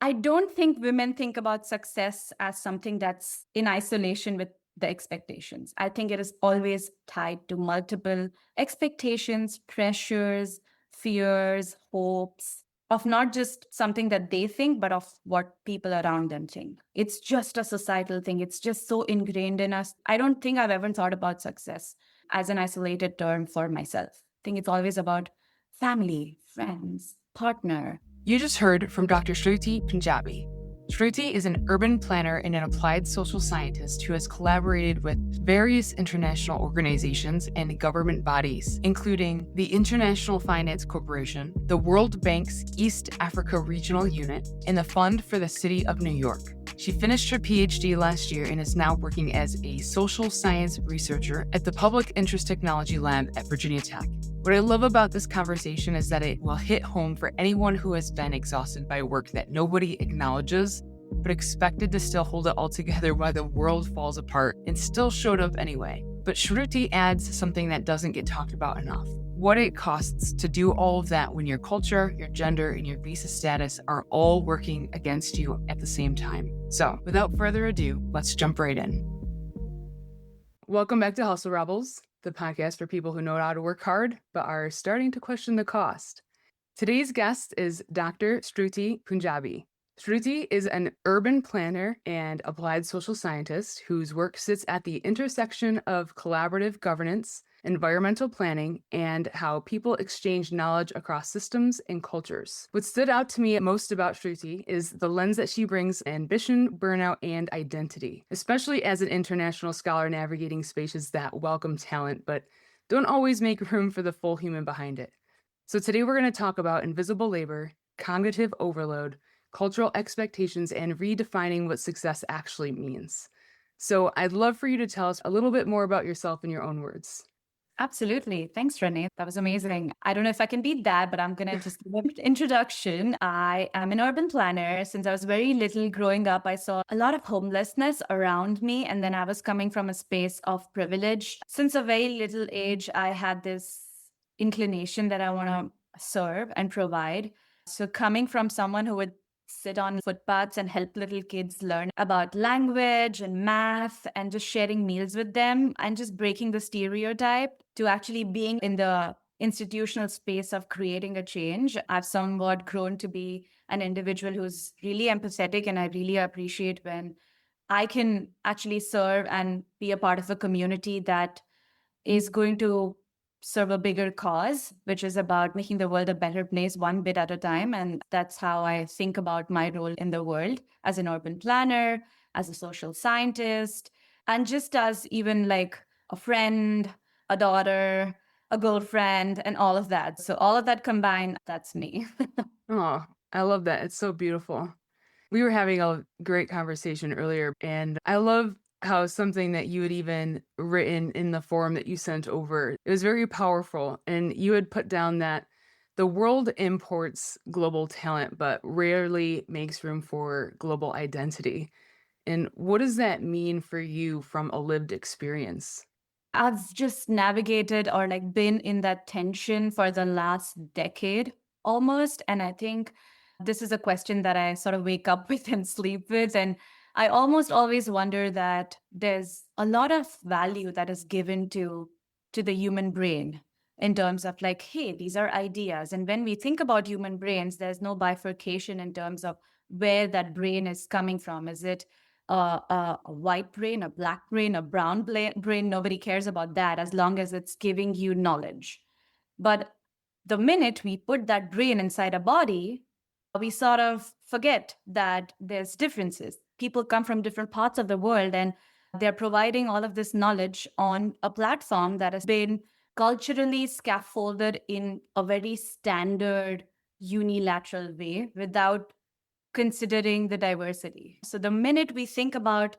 I don't think women think about success as something that's in isolation with the expectations. I think it is always tied to multiple expectations, pressures, fears, hopes of not just something that they think, but of what people around them think. It's just a societal thing. It's just so ingrained in us. I don't think I've ever thought about success as an isolated term for myself. I think it's always about family, friends, partner. You just heard from Dr. Shruti Punjabi. Shruti is an urban planner and an applied social scientist who has collaborated with various international organizations and government bodies, including the International Finance Corporation, the World Bank's East Africa Regional Unit, and the Fund for the City of New York. She finished her PhD last year and is now working as a social science researcher at the Public Interest Technology Lab at Virginia Tech. What I love about this conversation is that it will hit home for anyone who has been exhausted by work that nobody acknowledges, but expected to still hold it all together while the world falls apart and still showed up anyway. But Shruti adds something that doesn't get talked about enough: what it costs to do all of that when your culture, your gender, and your visa status are all working against you at the same time. So, without further ado, let's jump right in. Welcome back to Hustle Rebels, the podcast for people who know how to work hard but are starting to question the cost. Today's guest is Dr. Shruti Punjabi. Shruti is an urban planner and applied social scientist whose work sits at the intersection of collaborative governance, environmental planning, and how people exchange knowledge across systems and cultures. What stood out to me most about Shruti is the lens that she brings: ambition, burnout, and identity, especially as an international scholar navigating spaces that welcome talent but don't always make room for the full human behind it. So today we're going to talk about invisible labor, cognitive overload, cultural expectations, and redefining what success actually means. So I'd love for you to tell us a little bit more about yourself in your own words. Absolutely. Thanks, Renae. That was amazing. I don't know if I can beat that, but I'm going to just give an introduction. I am an urban planner. Since I was very little growing up, I saw a lot of homelessness around me. And then I was coming from a space of privilege. Since a very little age, I had this inclination that I want to serve and provide. So coming from someone who would sit on footpaths and help little kids learn about language and math and just sharing meals with them and just breaking the stereotype to actually being in the institutional space of creating a change, I've somewhat grown to be an individual who's really empathetic, and I really appreciate when I can actually serve and be a part of a community that is going to serve a bigger cause, which is about making the world a better place one bit at a time. And that's how I think about my role in the world as an urban planner, as a social scientist, and just as even like a friend, a daughter, a girlfriend, and all of that. So all of that combined, that's me. Oh, I love that. It's so beautiful. We were having a great conversation earlier, and I love how something that you had even written in the form that you sent over, it was very powerful. And you had put down that the world imports global talent, but rarely makes room for global identity. And what does that mean for you from a lived experience? I've just navigated or like been in that tension for the last decade almost. And I think this is a question that I sort of wake up with and sleep with. And I almost always wonder that there's a lot of value that is given to the human brain in terms of like, hey, these are ideas. And when we think about human brains, there's no bifurcation in terms of where that brain is coming from. Is it a white brain, a black brain, a brown brain? Nobody cares about that as long as it's giving you knowledge. But the minute we put that brain inside a body, we sort of forget that there's differences. People come from different parts of the world, and they're providing all of this knowledge on a platform that has been culturally scaffolded in a very standard unilateral way without considering the diversity. So the minute we think about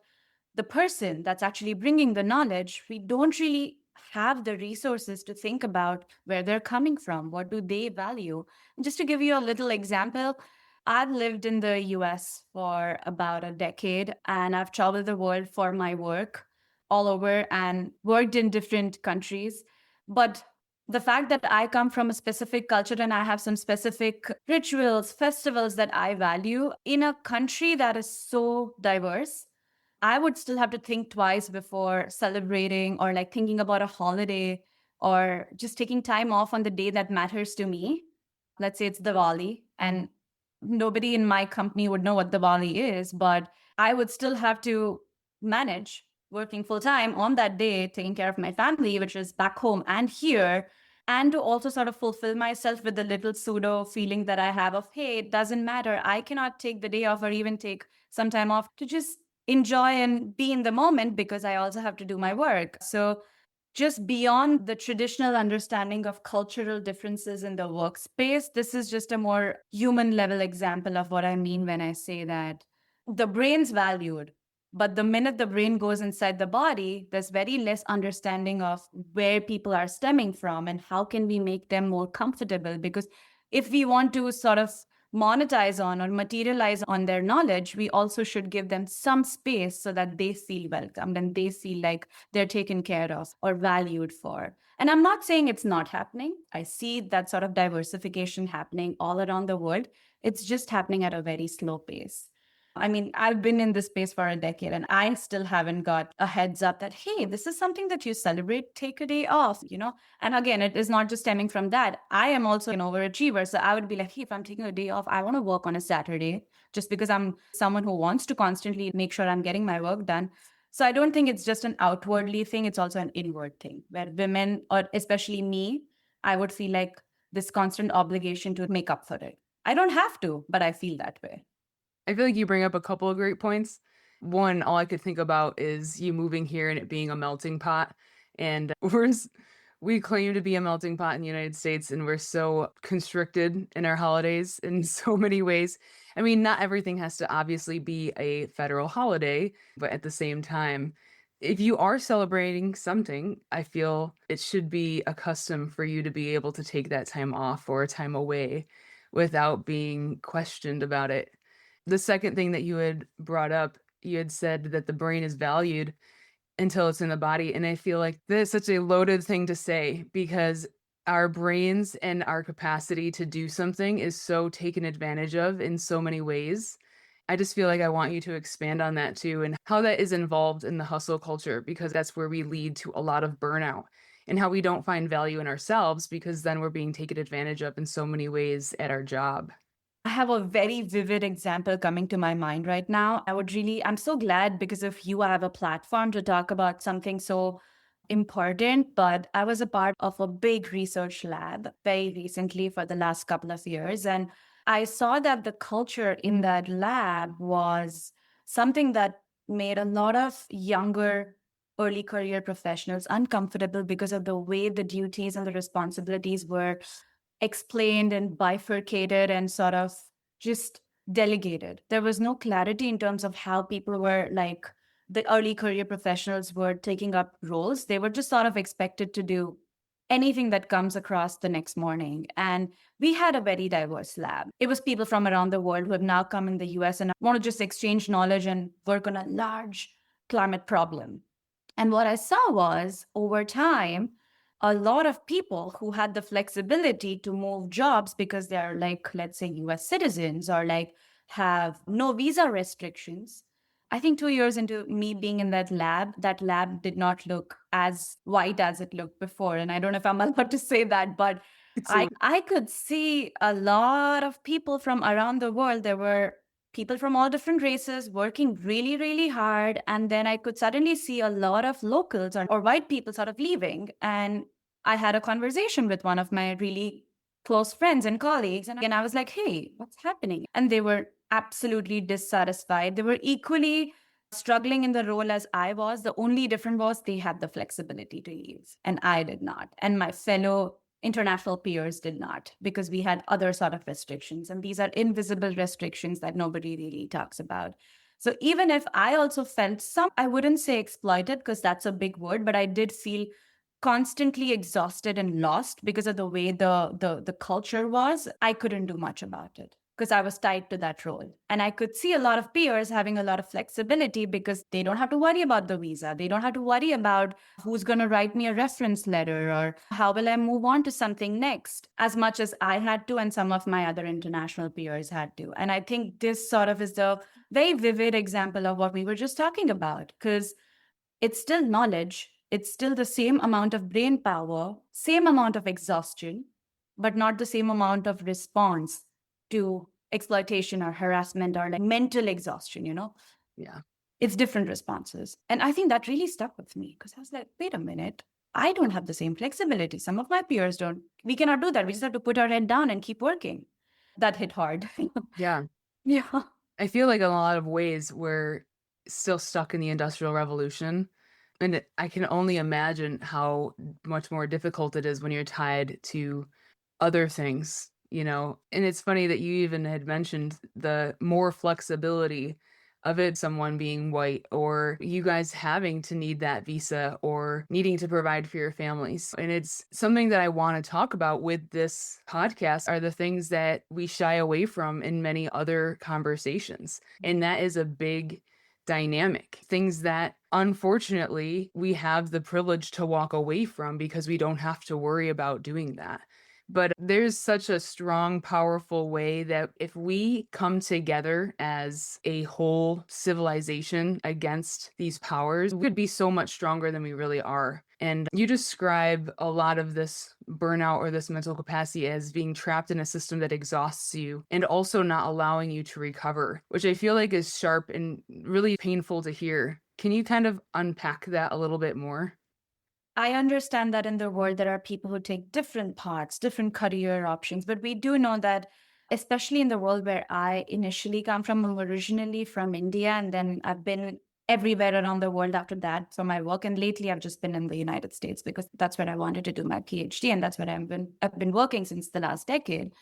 the person that's actually bringing the knowledge, we don't really have the resources to think about where they're coming from, what do they value. And just to give you a little example, I've lived in the US for about a decade, and I've traveled the world for my work all over and worked in different countries. But The fact that I come from a specific culture and I have some specific rituals, festivals that I value in a country that is so diverse, I would still have to think twice before celebrating or like thinking about a holiday or just taking time off on the day that matters to me. Let's say it's Diwali, and nobody in my company would know what Diwali is, but I would still have to manage working full time on that day, taking care of my family, which is back home and here, and to also sort of fulfill myself with the little pseudo feeling that I have of, hey, it doesn't matter. I cannot take the day off or even take some time off to just enjoy and be in the moment because I also have to do my work. So just beyond the traditional understanding of cultural differences in the workspace, this is just a more human level example of what I mean when I say that the brain's valued. But the minute the brain goes inside the body, there's very less understanding of where people are stemming from and how can we make them more comfortable. Because if we want to sort of monetize on or materialize on their knowledge, we also should give them some space so that they feel welcomed and they feel like they're taken care of or valued for. And I'm not saying it's not happening. I see that sort of diversification happening all around the world. It's just happening at a very slow pace. I mean, I've been in this space for a decade and I still haven't got a heads up that, hey, this is something that you celebrate, take a day off. And again, it is not just stemming from that. I am also an overachiever. So I would be like, hey, if I'm taking a day off, I want to work on a Saturday just because I'm someone who wants to constantly make sure I'm getting my work done. So I don't think it's just an outwardly thing, it's also an inward thing where women, or especially me, I would feel like this constant obligation to make up for it. I don't have to, but I feel that way. I feel like you bring up a couple of great points. One, all I could think about is you moving here and it being a melting pot. And we claim to be a melting pot in the United States, and we're so constricted in our holidays in so many ways. I mean, not everything has to obviously be a federal holiday, but at the same time, if you are celebrating something, I feel it should be a custom for you to be able to take that time off or time away without being questioned about it. The second thing that you had brought up, you had said that the brain is valued until it's in the body, and I feel like that's such a loaded thing to say because our brains and our capacity to do something is so taken advantage of in so many ways. I just feel like I want you to expand on that too and how that is involved in the hustle culture because that's where we lead to a lot of burnout and how we don't find value in ourselves because then we're being taken advantage of in so many ways at our job. I have a very vivid example coming to my mind right now. I'm so glad because of you, I have a platform to talk about something so important. But I was a part of a big research lab very recently for the last couple of years. And I saw that the culture in that lab was something that made a lot of younger early career professionals uncomfortable because of the way the duties and the responsibilities were explained and bifurcated and sort of just delegated. There was no clarity in terms of how people were like the early career professionals were taking up roles. They were just sort of expected to do anything that comes across the next morning. And we had a very diverse lab. It was people from around the world who have now come in the US and want to just exchange knowledge and work on a large climate problem. And what I saw was over time, a lot of people who had the flexibility to move jobs because they're like, let's say, US citizens or like have no visa restrictions. I think 2 years into me being in that lab did not look as white as it looked before. And I don't know if I'm allowed to say that, but It's I could see a lot of people from around the world. There were people from all different races working really, really hard. And then I could suddenly see a lot of locals or white people sort of leaving. And I had a conversation with one of my really close friends and colleagues. And I was like, hey, what's happening? And they were absolutely dissatisfied. They were equally struggling in the role as I was. The only difference was they had the flexibility to leave, and I did not. And my fellow international peers did not because we had other sort of restrictions. And these are invisible restrictions that nobody really talks about. So even if I also felt some, I wouldn't say exploited because that's a big word, but I did feel constantly exhausted and lost because of the way the culture was. I couldn't do much about it because I was tied to that role. And I could see a lot of peers having a lot of flexibility because they don't have to worry about the visa. They don't have to worry about who's going to write me a reference letter or how will I move on to something next, as much as I had to and some of my other international peers had to. And I think this sort of is the very vivid example of what we were just talking about, because it's still knowledge. It's still the same amount of brain power, same amount of exhaustion, but not the same amount of response to exploitation or harassment or like mental exhaustion, Yeah. It's different responses. And I think that really stuck with me because I was like, wait a minute, I don't have the same flexibility. Some of my peers don't. We cannot do that. We just have to put our head down and keep working. That hit hard. Yeah. Yeah. I feel like in a lot of ways we're still stuck in the Industrial Revolution. And I can only imagine how much more difficult it is when you're tied to other things, And it's funny that you even had mentioned the more flexibility of it, someone being white, or you guys having to need that visa or needing to provide for your families. And it's something that I want to talk about with this podcast are the things that we shy away from in many other conversations. And that is a big dynamic, things that unfortunately we have the privilege to walk away from because we don't have to worry about doing that. But there's such a strong, powerful way that if we come together as a whole civilization against these powers, we could be so much stronger than we really are. And you describe a lot of this burnout or this mental capacity as being trapped in a system that exhausts you and also not allowing you to recover, which I feel like is sharp and really painful to hear. Can you kind of unpack that a little bit more? I understand that in the world, there are people who take different paths, different career options, but we do know that, especially in the world where I initially come from, I'm originally from India, and then I've been everywhere around the world after that for my work. And lately, I've just been in the United States because that's where I wanted to do my PhD, and that's where I've been working since the last decade.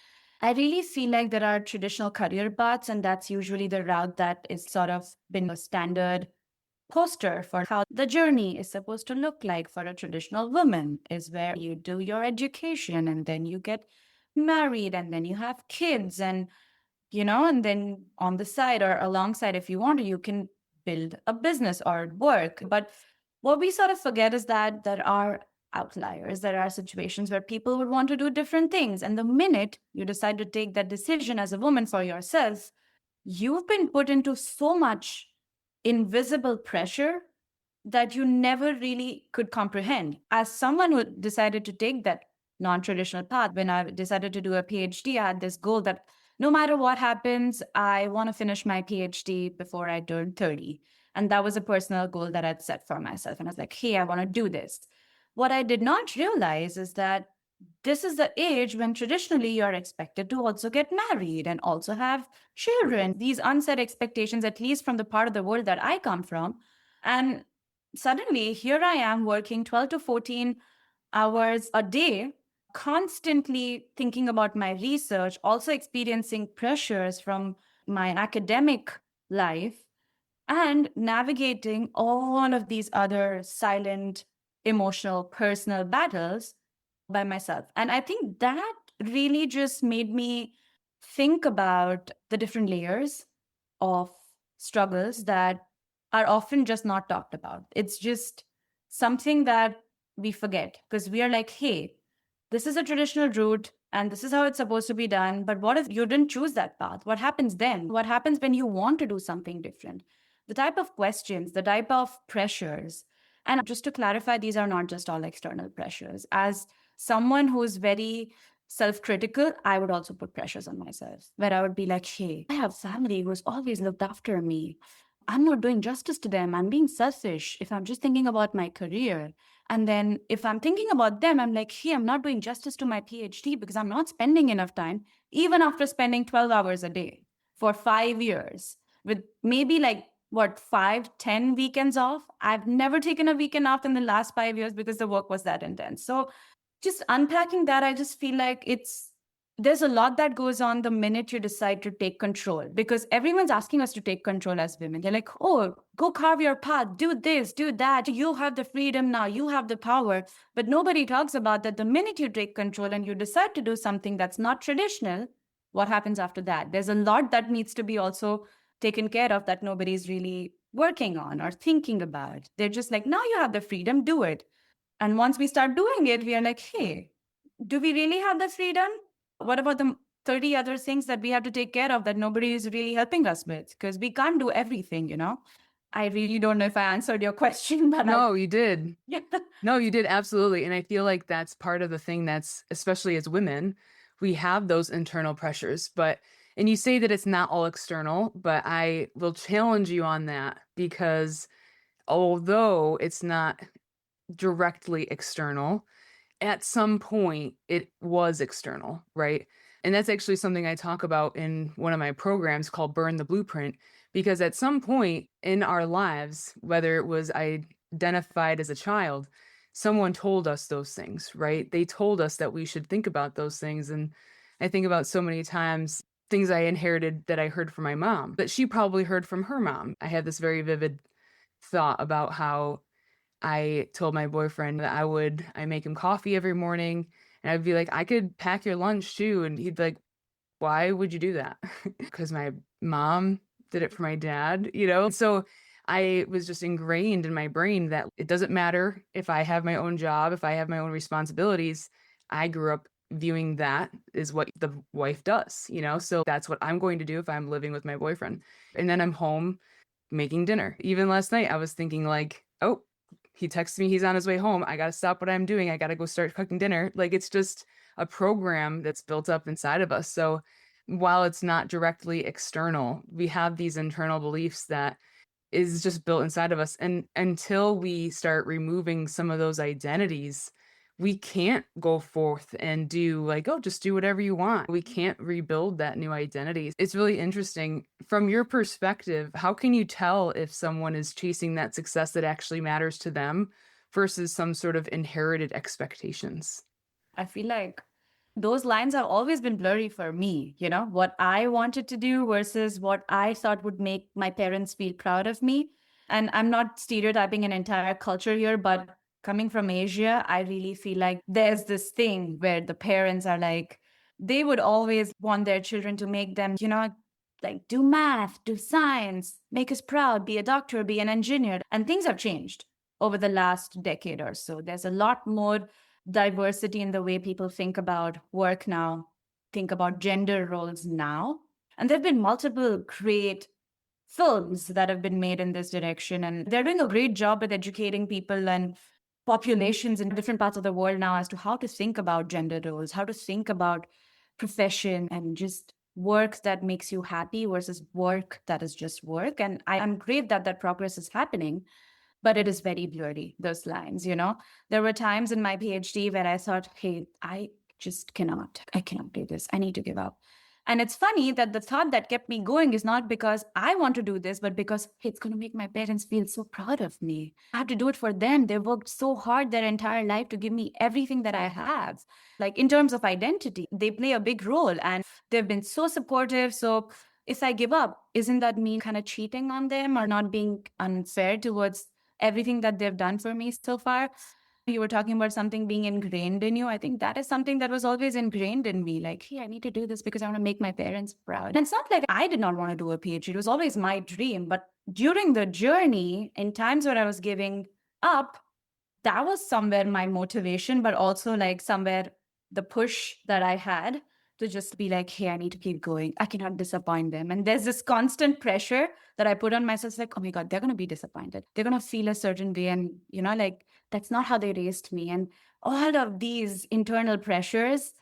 I really feel like there are traditional career paths, and that's usually the route that is sort of been a standard poster for how the journey is supposed to look like for a traditional woman is where you do your education and then you get married and then you have kids and then on the side or alongside if you want to you can build a business or work. But what we sort of forget is that there are outliers. There are situations where people would want to do different things, and the minute you decide to take that decision as a woman for yourself, you've been put into so much invisible pressure that you never really could comprehend. As someone who decided to take that non traditional path, when I decided to do a PhD, I had this goal that no matter what happens, I want to finish my PhD before I turn 30. And that was a personal goal that I'd set for myself. And I was like, hey, I want to do this. What I did not realize is that this is the age when traditionally you're expected to also get married and also have children. These unsaid expectations, at least from the part of the world that I come from. And suddenly here I am working 12 to 14 hours a day, constantly thinking about my research, also experiencing pressures from my academic life, and navigating all of these other silent, emotional, personal battles by myself. And I think that really just made me think about the different layers of struggles that are often just not talked about. It's just something that we forget because we are like, hey, this is a traditional route and this is how it's supposed to be done. But what if you didn't choose that path? What happens then? What happens when you want to do something different? The type of questions, the type of pressures. And just to clarify, these are not just all external pressures. As someone who's very self-critical, I would also put pressures on myself where I would be like, hey, I have family who's always looked after me. I'm not doing justice to them. I'm being selfish if I'm just thinking about my career. And then if I'm thinking about them, I'm like, hey, I'm not doing justice to my PhD because I'm not spending enough time, even after spending 12 hours a day for 5 years with maybe like what, 5, 10 weekends off. I've never taken a weekend off in the last 5 years because the work was that intense. So just unpacking that, I just feel like there's a lot that goes on the minute you decide to take control, because everyone's asking us to take control as women. They're like, oh, go carve your path, do this, do that. You have the freedom now, you have the power. But nobody talks about that the minute you take control and you decide to do something that's not traditional, What happens after that? There's a lot that needs to be also taken care of that nobody's really working on or thinking about. They're just like, now you have the freedom, do it. And once we start doing it, we are like, hey, do we really have the freedom? What about the 30 other things that we have to take care of that nobody is really helping us with? Because we can't do everything, you know? I really don't know if I answered your question, but No, you did. yeah. No, you did absolutely. And I feel like that's part of the thing that's, especially as women, we have those internal pressures. And you say that it's not all external, but I will challenge you on that because although it's not directly external, at some point it was external, right? And that's actually something I talk about in one of my programs called Burn the Blueprint, because at some point in our lives, whether it was identified as a child, someone told us those things, right? They told us that we should think about those things. And I think about so many times things I inherited that I heard from my mom that she probably heard from her mom. I had this very vivid thought about how I told my boyfriend that I make him coffee every morning, and I'd be like, "I could pack your lunch too." And he'd be like, "Why would you do that?" Because my mom did it for my dad, you know? So I was just ingrained in my brain that it doesn't matter if I have my own job, if I have my own responsibilities. I grew up viewing that is what the wife does, you know? So that's what I'm going to do if I'm living with my boyfriend. And then I'm home making dinner. Even last night, I was thinking like, "Oh, he texts me he's on his way home. I gotta stop what I'm doing. I gotta go start cooking dinner." Like, it's just a program that's built up inside of us. So while it's not directly external, we have these internal beliefs that is just built inside of us. And until we start removing some of those identities, we can't go forth and do like, oh, just do whatever you want. We can't rebuild that new identity. It's really interesting. From your perspective, how can you tell if someone is chasing that success that actually matters to them versus some sort of inherited expectations? I feel like those lines have always been blurry for me, you know, what I wanted to do versus what I thought would make my parents feel proud of me. And I'm not stereotyping an entire culture here, but coming from Asia, I really feel like there's this thing where the parents are like, they would always want their children to make them, you know, like do math, do science, make us proud, be a doctor, be an engineer. And things have changed over the last decade or so. There's a lot more diversity in the way people think about work now, think about gender roles now. And there have been multiple great films that have been made in this direction. And they're doing a great job with educating people and populations in different parts of the world now as to how to think about gender roles, how to think about profession and just work that makes you happy versus work that is just work. And I'm great that that progress is happening, but it is very blurry, those lines, you know? There were times in my PhD where I thought, hey, I cannot do this. I need to give up. And it's funny that the thought that kept me going is not because I want to do this, but because hey, it's going to make my parents feel so proud of me. I have to do it for them. They worked so hard their entire life to give me everything that I have. Like in terms of identity, they play a big role and they've been so supportive. So if I give up, isn't that me kind of cheating on them or not being unfair towards everything that they've done for me so far? You were talking about something being ingrained in you. I think that is something that was always ingrained in me. Like, hey, I need to do this because I want to make my parents proud. And it's not like I did not want to do a PhD. It was always my dream. But during the journey, in times where I was giving up, that was somewhere my motivation, but also like somewhere the push that I had to just be like, hey, I need to keep going. I cannot disappoint them. And there's this constant pressure that I put on myself, like, oh my God, they're going to be disappointed. They're going to feel a certain way. And, you know, like, that's not how they raised me. And all of these internal pressures,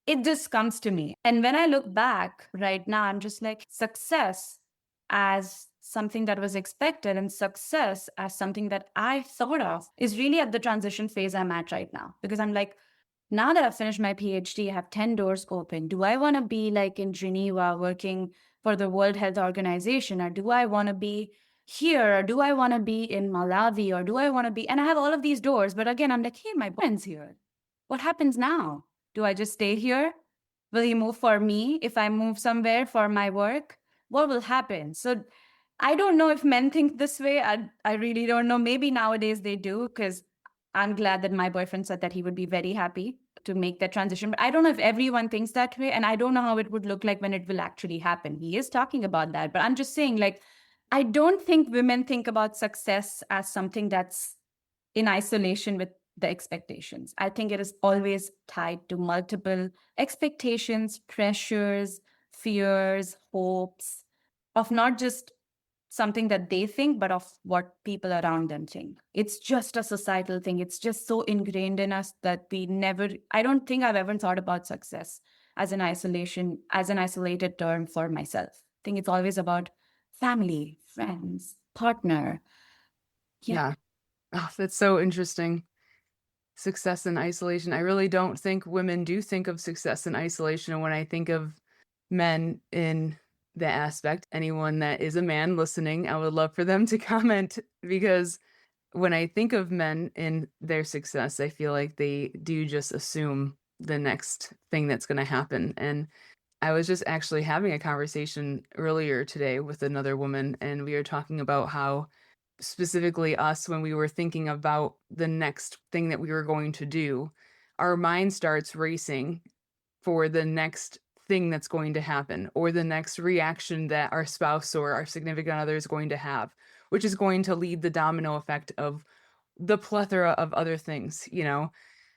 it just comes to me. And when I look back right now, I'm just like, success as something that was expected and success as something that I thought of is really at the transition phase I'm at right now. Because I'm like, now that I've finished my PhD, I have 10 doors open. Do I want to be like in Geneva working for the World Health Organization? Or do I want to be here? Or do I want to be in Malawi? Or do I want to be? And I have all of these doors. But again, I'm like, hey, my boyfriend's here. What happens now? Do I just stay here? Will he move for me if I move somewhere for my work? What will happen? So I don't know if men think this way. I really don't know. Maybe nowadays they do because I'm glad that my boyfriend said that he would be very happy to make that transition. But I don't know if everyone thinks that way. And I don't know how it would look like when it will actually happen. He is talking about that. But I'm just saying, like, I don't think women think about success as something that's in isolation with the expectations. I think it is always tied to multiple expectations, pressures, fears, hopes of not just something that they think, but of what people around them think. It's just a societal thing. It's just so ingrained in us that I don't think I've ever thought about success as an isolated term for myself. I think it's always about family, friends, partner. Yeah. Yeah. Oh, that's so interesting. Success in isolation. I really don't think women do think of success in isolation. And when I think of men in that aspect, anyone that is a man listening, I would love for them to comment because when I think of men in their success, I feel like they do just assume the next thing that's going to happen. And I was just actually having a conversation earlier today with another woman, and we were talking about how specifically us, when we were thinking about the next thing that we were going to do, our mind starts racing for the next thing that's going to happen or the next reaction that our spouse or our significant other is going to have, which is going to lead the domino effect of the plethora of other things, you know?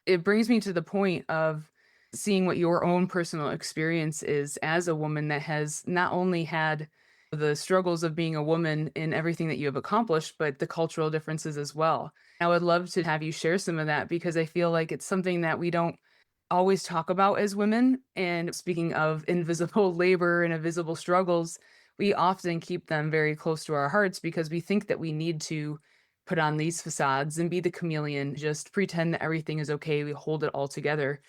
It brings me to the point of seeing what your own personal experience is as a woman that has not only had the struggles of being a woman in everything that you have accomplished, but the cultural differences as well. I would love to have you share some of that because I feel like it's something that we don't always talk about as women. And speaking of invisible labor and invisible struggles, we often keep them very close to our hearts because we think that we need to put on these facades and be the chameleon, just pretend that everything is okay. We hold it all together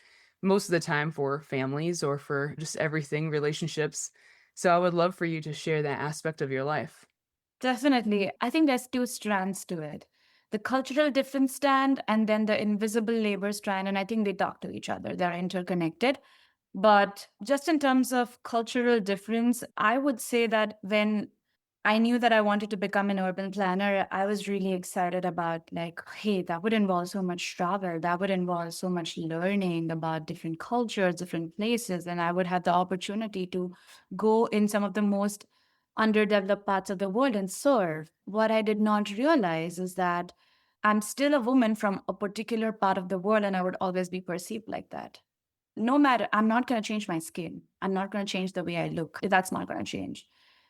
most of the time for families or for just everything, relationships. So I would love for you to share that aspect of your life. Definitely. I think there's two strands to it, the cultural difference strand and then the invisible labor strand. And I think they talk to each other, they're interconnected. But just in terms of cultural difference, I would say that when I knew that I wanted to become an urban planner, I was really excited about, like, hey, that would involve so much travel. That would involve so much learning about different cultures, different places. And I would have the opportunity to go in some of the most underdeveloped parts of the world and serve. What I did not realize is that I'm still a woman from a particular part of the world, and I would always be perceived like that. No matter, I'm not going to change my skin. I'm not going to change the way I look. That's not going to change.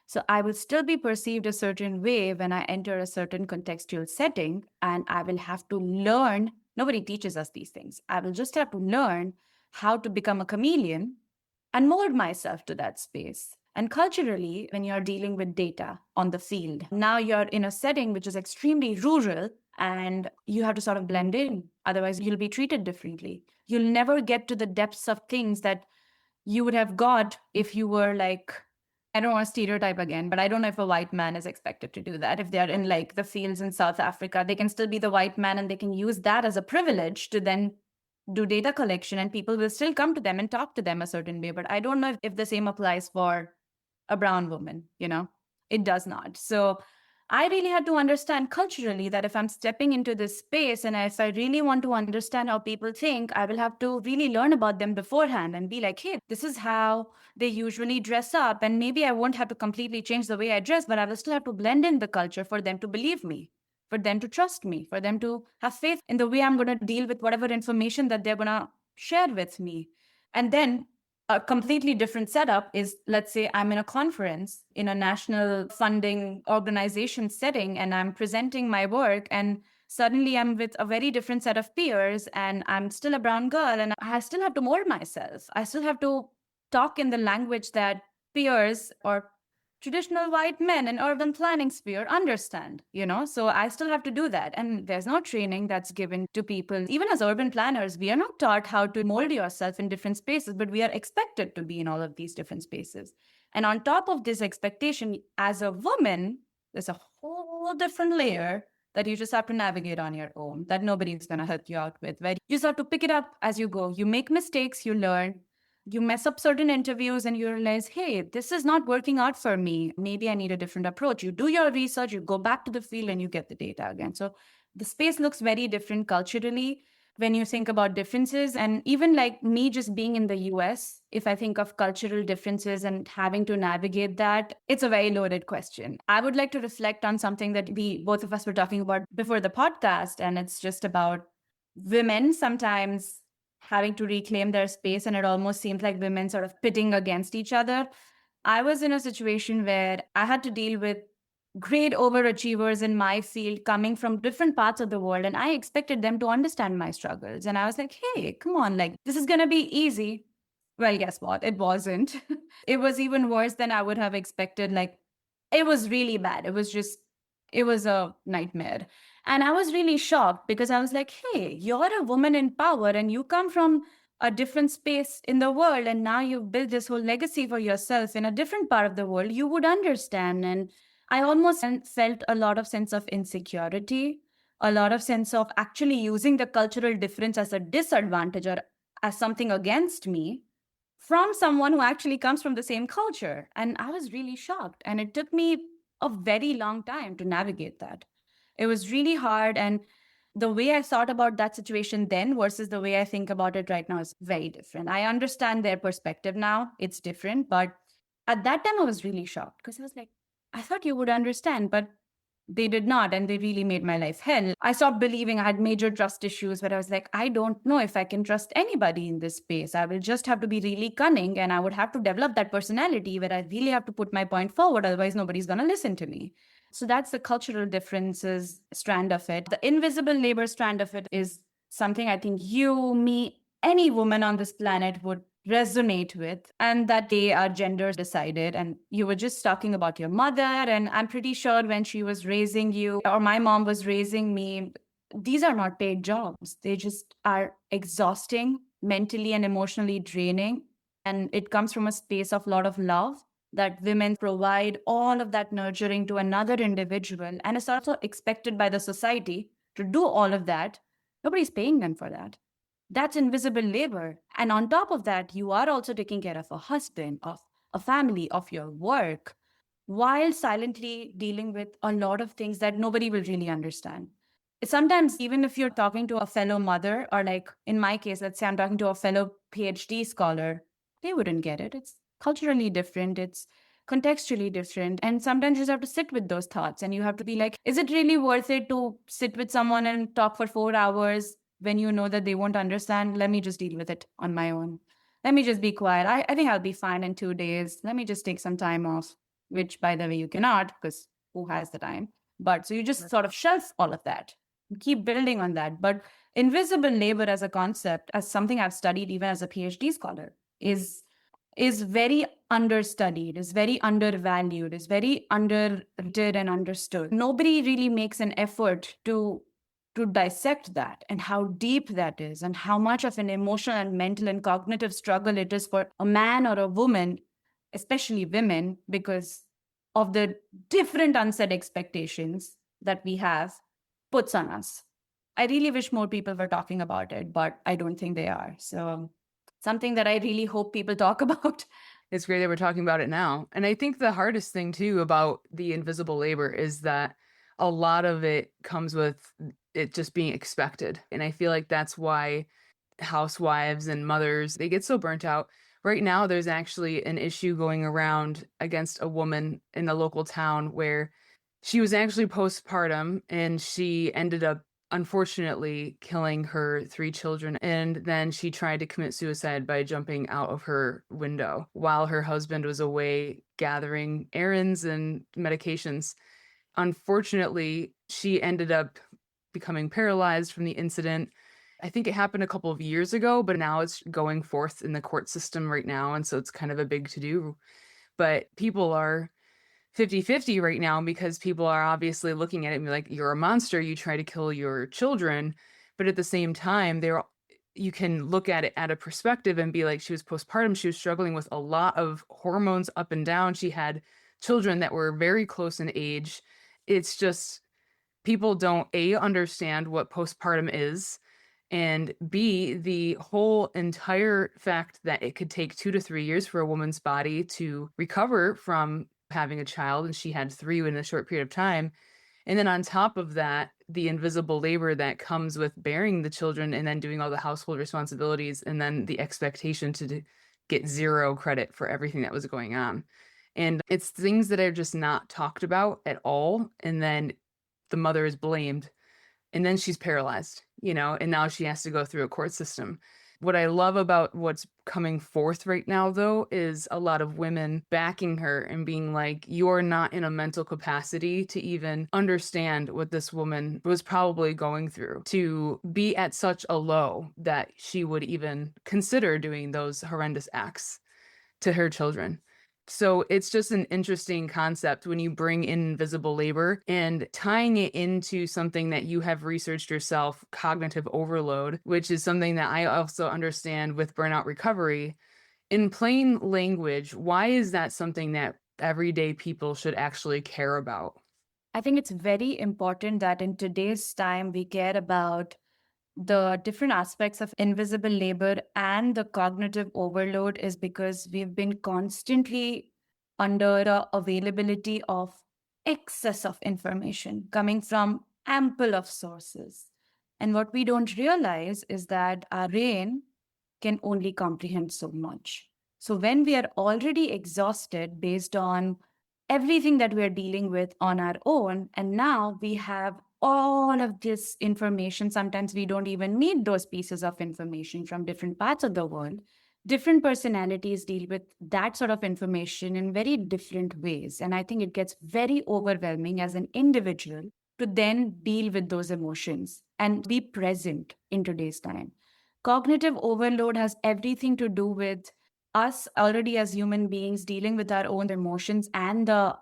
So I will still be perceived a certain way when I enter a certain contextual setting, and I will have to learn. Nobody teaches us these things. I will just have to learn how to become a chameleon and mold myself to that space. And culturally, when you're dealing with data on the field, now you're in a setting which is extremely rural and you have to sort of blend in. Otherwise, you'll be treated differently. You'll never get to the depths of things that you would have got if you were like, I don't want to stereotype again, but I don't know if a white man is expected to do that. If they're in like the fields in South Africa, they can still be the white man and they can use that as a privilege to then do data collection, and people will still come to them and talk to them a certain way. But I don't know if the same applies for a brown woman, it does not. So I really had to understand culturally that if I'm stepping into this space and if I really want to understand how people think, I will have to really learn about them beforehand and be like, hey, this is how they usually dress up. And maybe I won't have to completely change the way I dress, but I will still have to blend in the culture for them to believe me, for them to trust me, for them to have faith in the way I'm going to deal with whatever information that they're going to share with me. And then a completely different setup is, let's say I'm in a conference in a national funding organization setting and I'm presenting my work, and suddenly I'm with a very different set of peers and I'm still a brown girl and I still have to mold myself. I still have to talk in the language that peers or traditional white men in urban planning sphere understand, so I still have to do that. And there's no training that's given to people. Even as urban planners, we are not taught how to mold yourself in different spaces, but we are expected to be in all of these different spaces. And on top of this expectation, as a woman, there's a whole different layer that you just have to navigate on your own, that nobody's going to help you out with, where you just have to pick it up as you go. You make mistakes, you learn. You mess up certain interviews and you realize, hey, this is not working out for me. Maybe I need a different approach. You do your research, you go back to the field and you get the data again. So the space looks very different culturally. when you think about differences. And even like me just being in the US, if I think of cultural differences and having to navigate that, it's a very loaded question. I would like to reflect on something that we both of us were talking about before the podcast, and it's just about women sometimes having to reclaim their space, and it almost seems like women sort of pitting against each other. I was in a situation where I had to deal with great overachievers in my field coming from different parts of the world, and I expected them to understand my struggles. And I was like, hey, come on, like, this is going to be easy. Well, guess what? It wasn't. It was even worse than I would have expected. Like, it was really bad. It was a nightmare. And I was really shocked because I was like, hey, you're a woman in power and you come from a different space in the world. And now you've built this whole legacy for yourself in a different part of the world. You would understand. And I almost felt a lot of sense of insecurity, a lot of sense of actually using the cultural difference as a disadvantage or as something against me from someone who actually comes from the same culture. And I was really shocked. And it took me a very long time to navigate that. It was really hard. And the way I thought about that situation then versus the way I think about it right now is very different. I understand their perspective now, it's different. But at that time, I was really shocked because I was like, I thought you would understand, but they did not, and they really made my life hell. I stopped believing. I had major trust issues where I was like, I don't know if I can trust anybody in this space. I will just have to be really cunning, and I would have to develop that personality where I really have to put my point forward, otherwise, nobody's going to listen to me. So that's the cultural differences strand of it. The invisible labor strand of it is something I think you, me, any woman on this planet would resonate with, and that they are gender decided. And you were just talking about your mother, and I'm pretty sure when she was raising you or my mom was raising me, these are not paid jobs. They just are exhausting, mentally and emotionally draining. And it comes from a space of a lot of love that women provide all of that nurturing to another individual, and it's also expected by the society to do all of that. Nobody's paying them for that. That's invisible labor. And on top of that, you are also taking care of a husband, of a family, of your work, while silently dealing with a lot of things that nobody will really understand. Sometimes, even if you're talking to a fellow mother, or like in my case, let's say I'm talking to a fellow PhD scholar, they wouldn't get it. It's culturally different, it's contextually different. And sometimes you just have to sit with those thoughts and you have to be like, is it really worth it to sit with someone and talk for 4 hours when you know that they won't understand? Let me just deal with it on my own. Let me just be quiet. I think I'll be fine in 2 days. Let me just take some time off, which, by the way, you cannot because who has the time? But so you just sort of shelf all of that, keep building on that. But invisible labor as a concept, as something I've studied even as a PhD scholar, is very understudied, is very undervalued, is very underrated and understood. Nobody really makes an effort to dissect that and how deep that is and how much of an emotional and mental and cognitive struggle it is for a man or a woman, especially women, because of the different unsaid expectations that we have puts on us. I really wish more people were talking about it, but I don't think they are. So something that I really hope people talk about. It's great that we're talking about it now. And I think the hardest thing too about the invisible labor is that a lot of it comes with it just being expected. And I feel like that's why housewives and mothers, they get so burnt out. Right now, there's actually an issue going around against a woman in a local town where she was actually postpartum and she ended up unfortunately killing her 3 children. And then she tried to commit suicide by jumping out of her window while her husband was away gathering errands and medications. Unfortunately, she ended up becoming paralyzed from the incident. I think it happened a couple of years ago, but now it's going forth in the court system right now. And so it's kind of a big to do. But people are 50-50 right now because people are obviously looking at it and be like, you're a monster, you try to kill your children. But at the same time, you can look at it at a perspective and be like, she was postpartum, she was struggling with a lot of hormones up and down. She had children that were very close in age. It's just people don't understand what postpartum is, and B, the whole entire fact that it could take 2 to 3 years for a woman's body to recover from having a child, and she had 3 in a short period of time. And then on top of that, the invisible labor that comes with bearing the children and then doing all the household responsibilities and then the expectation to get zero credit for everything that was going on. And it's things that are just not talked about at all. And then the mother is blamed and then she's paralyzed, and now she has to go through a court system. What I love about what's coming forth right now, though, is a lot of women backing her and being like, you're not in a mental capacity to even understand what this woman was probably going through, to be at such a low that she would even consider doing those horrendous acts to her children. So it's just an interesting concept when you bring in invisible labor and tying it into something that you have researched yourself, cognitive overload, which is something that I also understand with burnout recovery. In plain language, why is that something that everyday people should actually care about? I think it's very important that in today's time we care about the different aspects of invisible labor and the cognitive overload is because we've been constantly under the availability of excess of information coming from ample of sources. And what we don't realize is that our brain can only comprehend so much. So when we are already exhausted based on everything that we are dealing with on our own, and now we have all of this information, sometimes we don't even need those pieces of information from different parts of the world. Different personalities deal with that sort of information in very different ways. And I think it gets very overwhelming as an individual to then deal with those emotions and be present in today's time. Cognitive overload has everything to do with us already as human beings dealing with our own emotions and the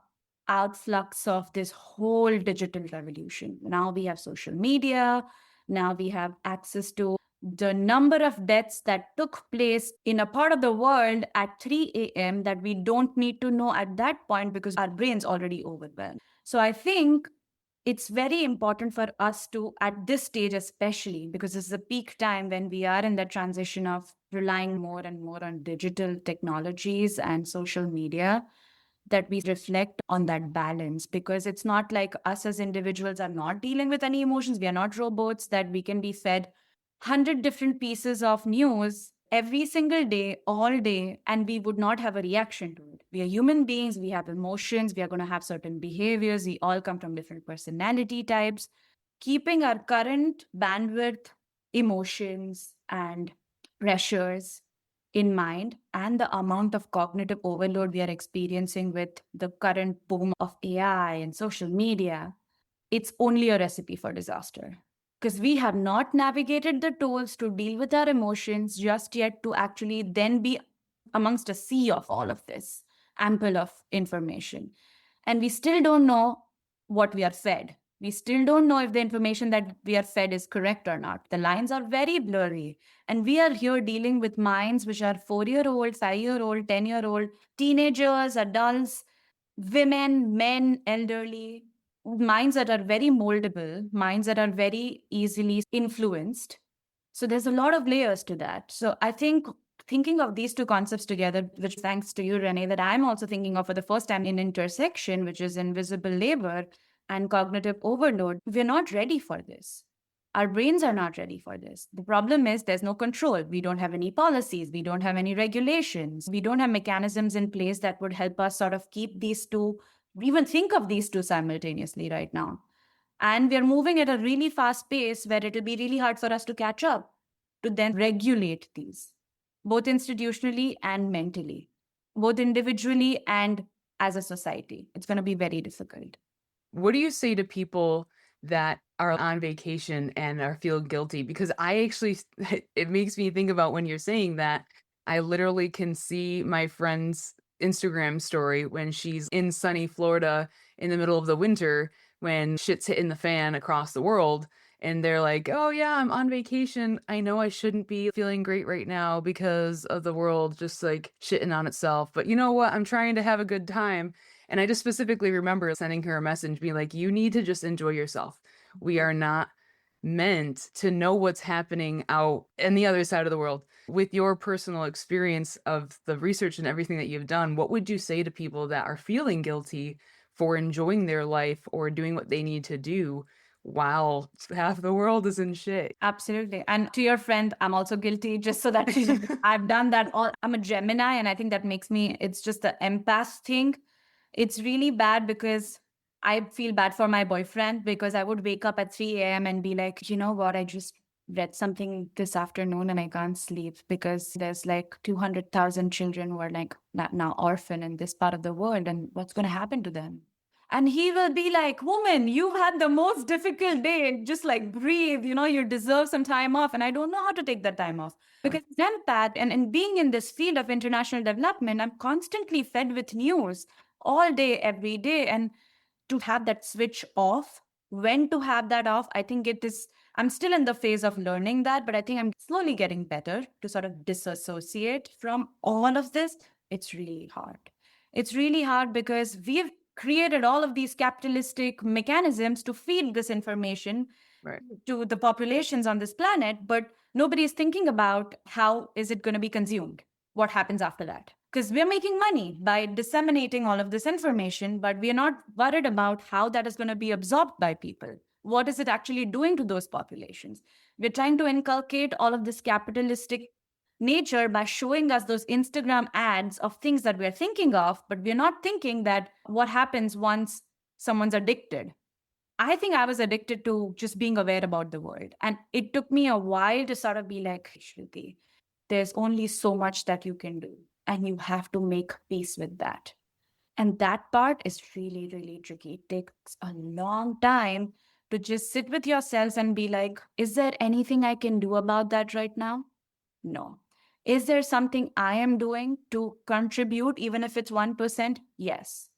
outflux of this whole digital revolution. Now we have social media. Now we have access to the number of deaths that took place in a part of the world at 3 a.m. that we don't need to know at that point because our brain's already overwhelmed. So I think it's very important for us to, at this stage especially, because this is a peak time when we are in the transition of relying more and more on digital technologies and social media, that we reflect on that balance, because it's not like us as individuals are not dealing with any emotions. We are not robots that we can be fed 100 different pieces of news every single day, all day, and we would not have a reaction to it. We are human beings, we have emotions, we are going to have certain behaviors, we all come from different personality types. Keeping our current bandwidth, emotions, and pressures in mind, and the amount of cognitive overload we are experiencing with the current boom of AI and social media, it's only a recipe for disaster. Because we have not navigated the tools to deal with our emotions just yet to actually then be amongst a sea of all of this, ample of information. And we still don't know what we are fed. We still don't know if the information that we are fed is correct or not. The lines are very blurry. And we are here dealing with minds which are 4-year-old, 5-year-old, 10-year-old, teenagers, adults, women, men, elderly, minds that are very moldable, minds that are very easily influenced. So there's a lot of layers to that. So I think thinking of these two concepts together, which thanks to you, Renae, that I'm also thinking of for the first time in intersection, which is invisible labor and cognitive overload, we're not ready for this. Our brains are not ready for this. The problem is there's no control. We don't have any policies. We don't have any regulations. We don't have mechanisms in place that would help us sort of keep these two, even think of these two simultaneously right now. And we're moving at a really fast pace where it'll be really hard for us to catch up, to then regulate these, both institutionally and mentally, both individually and as a society. It's going to be very difficult. What do you say to people that are on vacation and are feel guilty? Because I actually it makes me think about when you're saying that, I literally can see my friend's Instagram story when she's in sunny Florida in the middle of the winter when shit's hitting the fan across the world. And they're like, oh, yeah, I'm on vacation. I know I shouldn't be feeling great right now because of the world just like shitting on itself. But you know what? I'm trying to have a good time. And I just specifically remember sending her a message being like, you need to just enjoy yourself. We are not meant to know what's happening out in the other side of the world. With your personal experience of the research and everything that you've done, what would you say to people that are feeling guilty for enjoying their life or doing what they need to do while half the world is in shit. Absolutely. And to your friend, I'm also guilty, just so that you know. I've done that all. I'm a Gemini, and I think that makes me, it's just the empath thing. It's really bad because I feel bad for my boyfriend because I would wake up at 3 a.m. and be like, you know what? I just read something this afternoon and I can't sleep because there's like 200,000 children who are like now orphan in this part of the world. And what's going to happen to them? And he will be like, woman, you've had the most difficult day. Just like breathe, you deserve some time off. And I don't know how to take that time off. Because then, Pat, and being in this field of international development, I'm constantly fed with news all day, every day. And to have that switch off, when to have that off, I think it is, I'm still in the phase of learning that, but I think I'm slowly getting better to sort of disassociate from all of this. It's really hard. It's really hard because we've created all of these capitalistic mechanisms to feed this information Right. to the populations on this planet, but nobody is thinking about how is it going to be consumed? What happens after that? Because we're making money by disseminating all of this information, but we are not worried about how that is going to be absorbed by people. What is it actually doing to those populations? We're trying to inculcate all of this capitalistic nature by showing us those Instagram ads of things that we're thinking of, but we're not thinking that what happens once someone's addicted. I think I was addicted to just being aware about the world. And it took me a while to sort of be like, Shruti, there's only so much that you can do. And you have to make peace with that. And that part is really, really tricky. It takes a long time to just sit with yourself and be like, is there anything I can do about that right now? No. Is there something I am doing to contribute, even if it's 1%? Yes.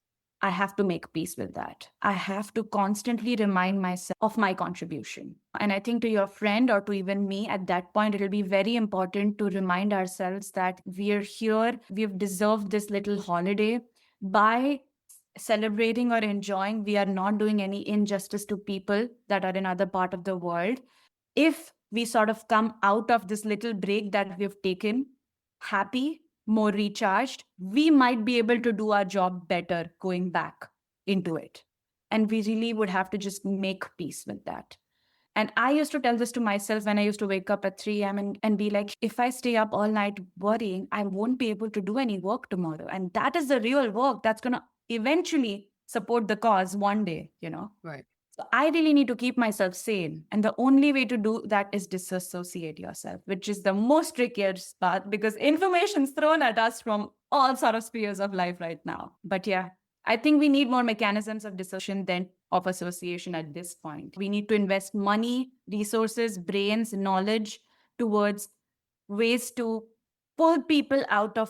I have to make peace with that. I have to constantly remind myself of my contribution. And I think to your friend or to even me at that point, it'll be very important to remind ourselves that we're here, we've deserved this little holiday. By celebrating or enjoying, we are not doing any injustice to people that are in other part of the world. If we sort of come out of this little break that we've taken happy, more recharged, we might be able to do our job better going back into it. And we really would have to just make peace with that. And I used to tell this to myself when I used to wake up at 3 a.m. And be like, if I stay up all night worrying, I won't be able to do any work tomorrow. And that is the real work that's going to eventually support the cause one day. Right. So I really need to keep myself sane. And the only way to do that is disassociate yourself, which is the most trickiest part because information's thrown at us from all sort of spheres of life right now. But yeah, I think we need more mechanisms of dissociation than of association at this point. We need to invest money, resources, brains, knowledge towards ways to pull people out of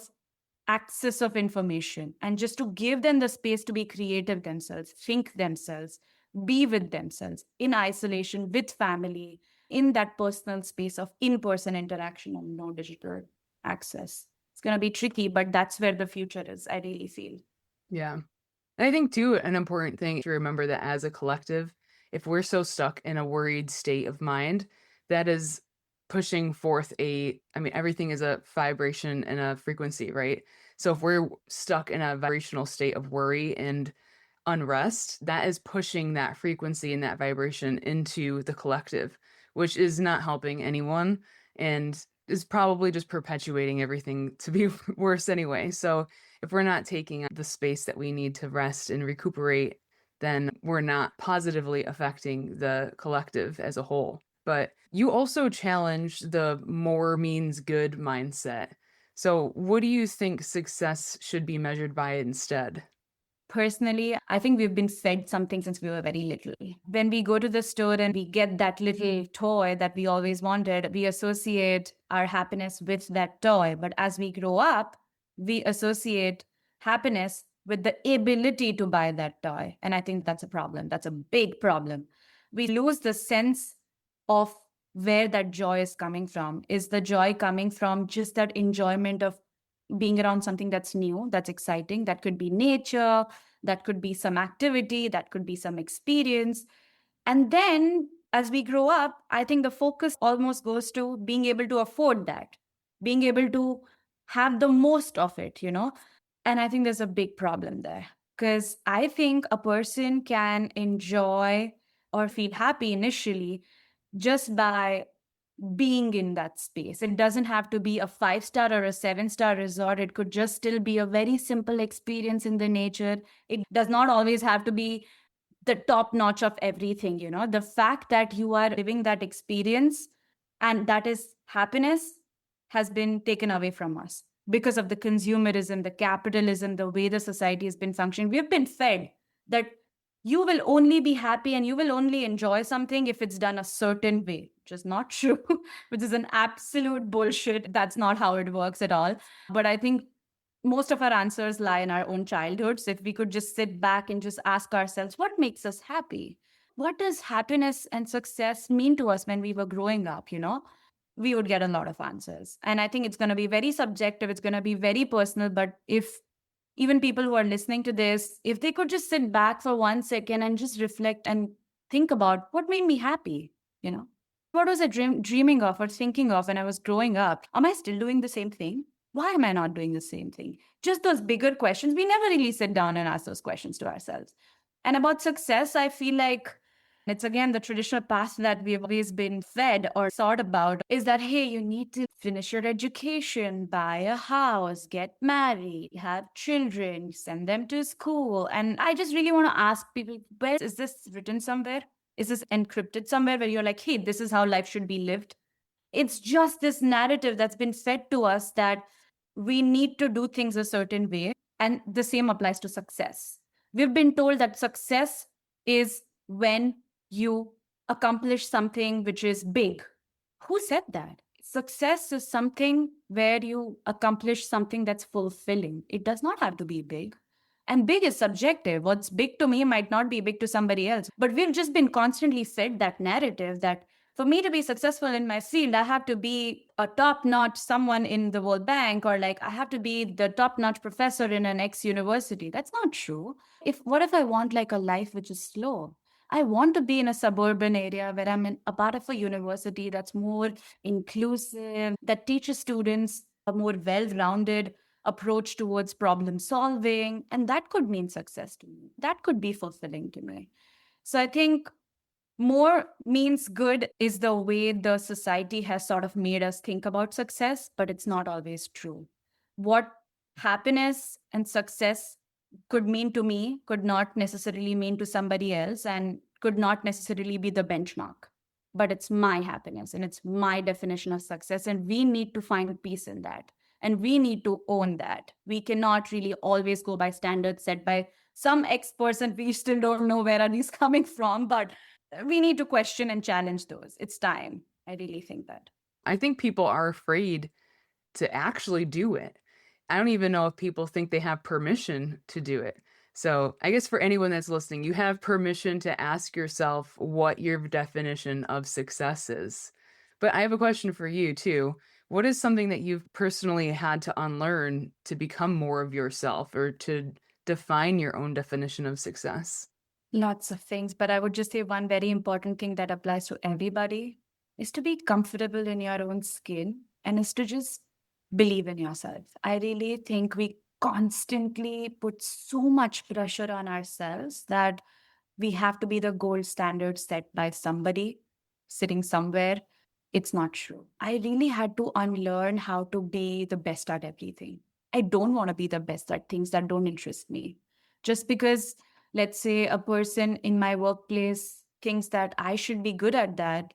access of information and just to give them the space to be creative themselves, think themselves, be with themselves in isolation with family, in that personal space of in-person interaction and no digital access. It's going to be tricky, but that's where the future is, I really feel. Yeah. And I think too, an important thing to remember that as a collective, if we're so stuck in a worried state of mind, that is pushing forth everything is a vibration and a frequency, right? So if we're stuck in a vibrational state of worry and unrest, that is pushing that frequency and that vibration into the collective, which is not helping anyone and is probably just perpetuating everything to be worse anyway. So if we're not taking the space that we need to rest and recuperate, then we're not positively affecting the collective as a whole. But you also challenge the more means good mindset. So what do you think success should be measured by instead? Personally, I think we've been fed something since we were very little. When we go to the store and we get that little toy that we always wanted, we associate our happiness with that toy. But as we grow up, we associate happiness with the ability to buy that toy. And I think that's a problem. That's a big problem. We lose the sense of where that joy is coming from. Is the joy coming from just that enjoyment of being around something that's new, that's exciting? That could be nature, that could be some activity, that could be some experience. And then as we grow up, I think the focus almost goes to being able to afford that, being able to have the most of it. And I think there's a big problem there Because I think a person can enjoy or feel happy initially just by being in that space. It doesn't have to be a 5-star or a 7-star resort. It could just still be a very simple experience in the nature. It does not always have to be the top notch of everything. The fact that you are living that experience and that is happiness has been taken away from us because of the consumerism, the capitalism, the way the society has been functioning. We've been fed that you will only be happy and you will only enjoy something if it's done a certain way, which is not true, which is an absolute bullshit. That's not how it works at all. But I think most of our answers lie in our own childhoods. If we could just sit back and just ask ourselves, what makes us happy? What does happiness and success mean to us when we were growing up? We would get a lot of answers. And I think it's going to be very subjective, it's going to be very personal. But if even people who are listening to this, if they could just sit back for 1 second and just reflect and think about what made me happy, you know, what was I dreaming of or thinking of when I was growing up? Am I still doing the same thing? Why am I not doing the same thing? Just those bigger questions. We never really sit down and ask those questions to ourselves. And about success, I feel like it's again the traditional path that we've always been fed or thought about is that, hey, you need to finish your education, buy a house, get married, have children, send them to school. And I just really want to ask people, where is this written somewhere? Is this encrypted somewhere where you're like, hey, this is how life should be lived? It's just this narrative that's been fed to us that we need to do things a certain way. And the same applies to success. We've been told that success is when you accomplish something which is big. Who said that? Success is something where you accomplish something that's fulfilling. It does not have to be big. And big is subjective. What's big to me might not be big to somebody else. But we've just been constantly fed that narrative that for me to be successful in my field, I have to be a top notch someone in the World Bank, or like I have to be the top notch professor in an X university. That's not true. What if I want like a life which is slow? I want to be in a suburban area where I'm a part of a university that's more inclusive, that teaches students a more well rounded approach towards problem solving. And that could mean success to me. That could be fulfilling to me. So I think more means good is the way the society has sort of made us think about success, but it's not always true. What happiness and success could mean to me could not necessarily mean to somebody else and could not necessarily be the benchmark. But it's my happiness and it's my definition of success. And we need to find peace in that. And we need to own that. We cannot really always go by standards set by some experts, and we still don't know where are these coming from. But we need to question and challenge those. It's time. I really think that. I think people are afraid to actually do it. I don't even know if people think they have permission to do it. So I guess for anyone that's listening, you have permission to ask yourself what your definition of success is. But I have a question for you too. What is something that you've personally had to unlearn to become more of yourself or to define your own definition of success? Lots of things, but I would just say one very important thing that applies to everybody is to be comfortable in your own skin and is to just believe in yourself. I really think we constantly put so much pressure on ourselves that we have to be the gold standard set by somebody sitting somewhere. It's not true. I really had to unlearn how to be the best at everything. I don't want to be the best at things that don't interest me. Just because, let's say, a person in my workplace thinks that I should be good at that,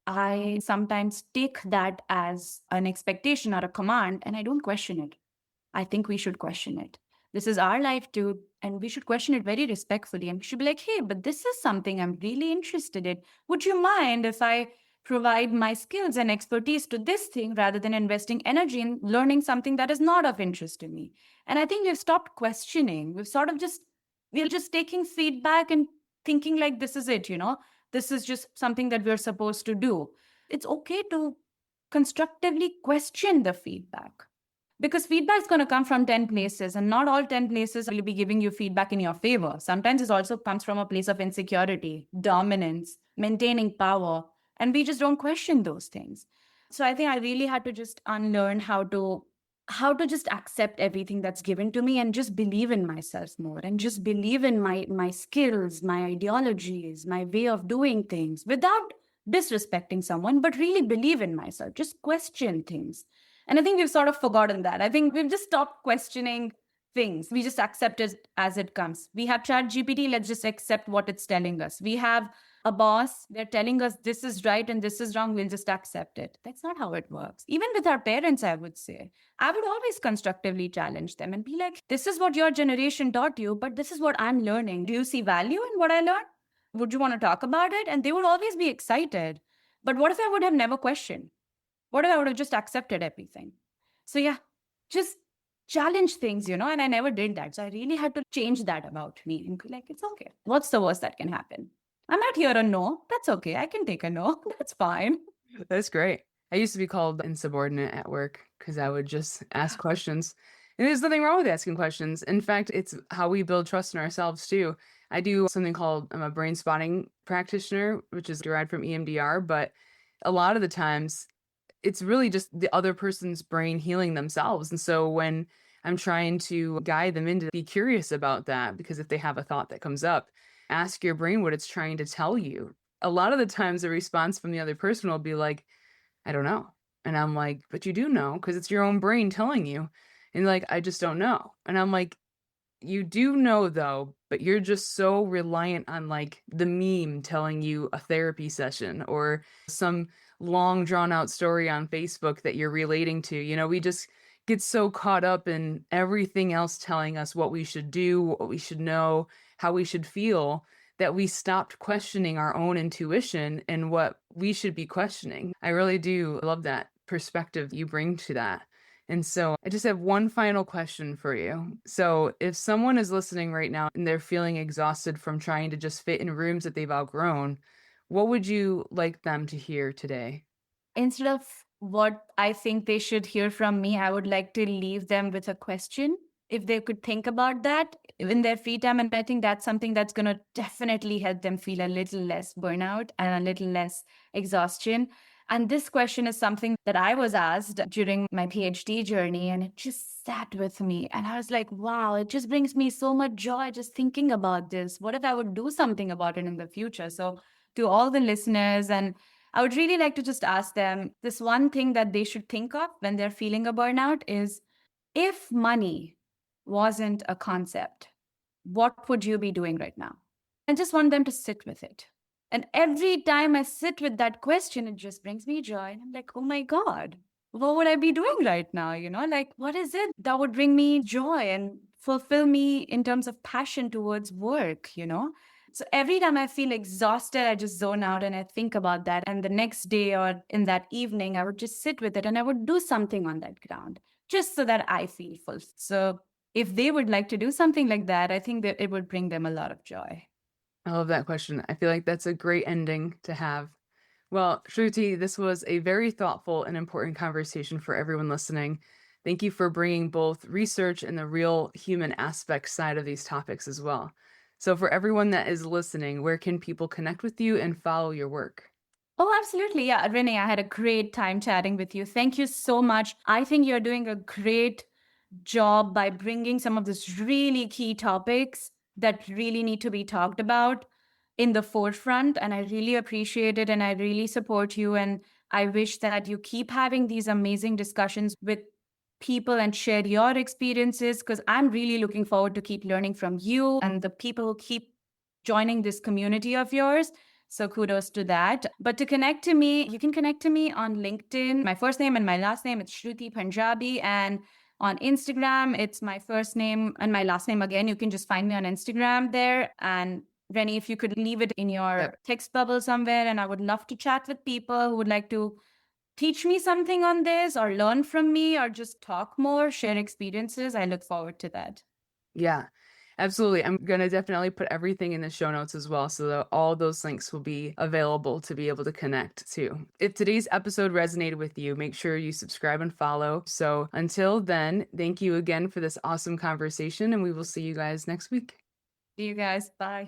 I sometimes take that as an expectation or a command and I don't question it. I think we should question it. This is our life too, and we should question it very respectfully. And we should be like, hey, but this is something I'm really interested in. Would you mind if I provide my skills and expertise to this thing rather than investing energy in learning something that is not of interest to me? And I think we've stopped questioning. We're just taking feedback and thinking like this is it, this is just something that we're supposed to do. It's okay to constructively question the feedback because feedback is going to come from 10 places and not all 10 places will be giving you feedback in your favor. Sometimes it also comes from a place of insecurity, dominance, maintaining power, and we just don't question those things. So I think I really had to just unlearn how to how to just accept everything that's given to me and just believe in myself more and just believe in my skills, my ideologies, my way of doing things without disrespecting someone, but really believe in myself, just question things. And I think we've sort of forgotten that. I think we've just stopped questioning things. We just accept it as it comes. We have chat GPT, let's just accept what it's telling us. We have a boss, they're telling us this is right and this is wrong, we'll just accept it. That's not how it works. Even with our parents, I would say, I would always constructively challenge them and be like, this is what your generation taught you, but this is what I'm learning. Do you see value in what I learned? Would you want to talk about it? And they would always be excited. But what if I would have never questioned? What if I would have just accepted everything? So, yeah, just challenge things, and I never did that. So, I really had to change that about me and be like, it's okay. What's the worst that can happen? I might hear a no. That's okay. I can take a no. That's fine. That's great. I used to be called insubordinate at work because I would just ask questions. And there's nothing wrong with asking questions. In fact, it's how we build trust in ourselves too. I do something called I'm a brain spotting practitioner, which is derived from EMDR, but a lot of the times it's really just the other person's brain healing themselves. And so when I'm trying to guide them into be curious about that, because if they have a thought that comes up, ask your brain what it's trying to tell you. A lot of the times the response from the other person will be like, I don't know. And I'm like, but you do know because it's your own brain telling you. And like, I just don't know. And I'm like, you do know though, but you're just so reliant on like the meme telling you a therapy session or some long drawn out story on Facebook that you're relating to. We just get so caught up in everything else telling us what we should do, what we should know, how we should feel, that we stopped questioning our own intuition and what we should be questioning. I really do love that perspective you bring to that. And so I just have one final question for you. So if someone is listening right now and they're feeling exhausted from trying to just fit in rooms that they've outgrown, what would you like them to hear today? Instead of what I think they should hear from me, I would like to leave them with a question. If they could think about that in their free time, and I think that's something that's going to definitely help them feel a little less burnout and a little less exhaustion. And this question is something that I was asked during my PhD journey, and it just sat with me. And I was like, wow, it just brings me so much joy just thinking about this. What if I would do something about it in the future? So, to all the listeners, and I would really like to just ask them this one thing that they should think of when they're feeling a burnout is, if money wasn't a concept, what would you be doing right now? I just want them to sit with it. And every time I sit with that question, it just brings me joy. And I'm like, oh my God, what would I be doing right now? Like, what is it that would bring me joy and fulfill me in terms of passion towards work? So every time I feel exhausted, I just zone out and I think about that. And the next day or in that evening, I would just sit with it and I would do something on that ground just so that I feel full. So if they would like to do something like that, I think that it would bring them a lot of joy. I love that question. I feel like that's a great ending to have. Well, Shruti, this was a very thoughtful and important conversation for everyone listening. Thank you for bringing both research and the real human aspect side of these topics as well. So, for everyone that is listening, where can people connect with you and follow your work? Oh, absolutely. Yeah, Renae, I had a great time chatting with you. Thank you so much. I think you're doing a great job by bringing some of these really key topics that really need to be talked about in the forefront. And I really appreciate it. And I really support you. And I wish that you keep having these amazing discussions with people and share your experiences, because I'm really looking forward to keep learning from you and the people who keep joining this community of yours. So kudos to that. But to connect to me, you can connect to me on LinkedIn. My first name and my last name, it's Shruti Punjabi. And on Instagram, it's my first name and my last name again. You can just find me on Instagram there. And Rennie, if you could leave it in your text bubble somewhere, and I would love to chat with people who would like to teach me something on this or learn from me or just talk more, share experiences. I look forward to that. Yeah, absolutely. I'm going to definitely put everything in the show notes as well so that all those links will be available to be able to connect to. If today's episode resonated with you, make sure you subscribe and follow. So until then, thank you again for this awesome conversation, and we will see you guys next week. See you guys. Bye.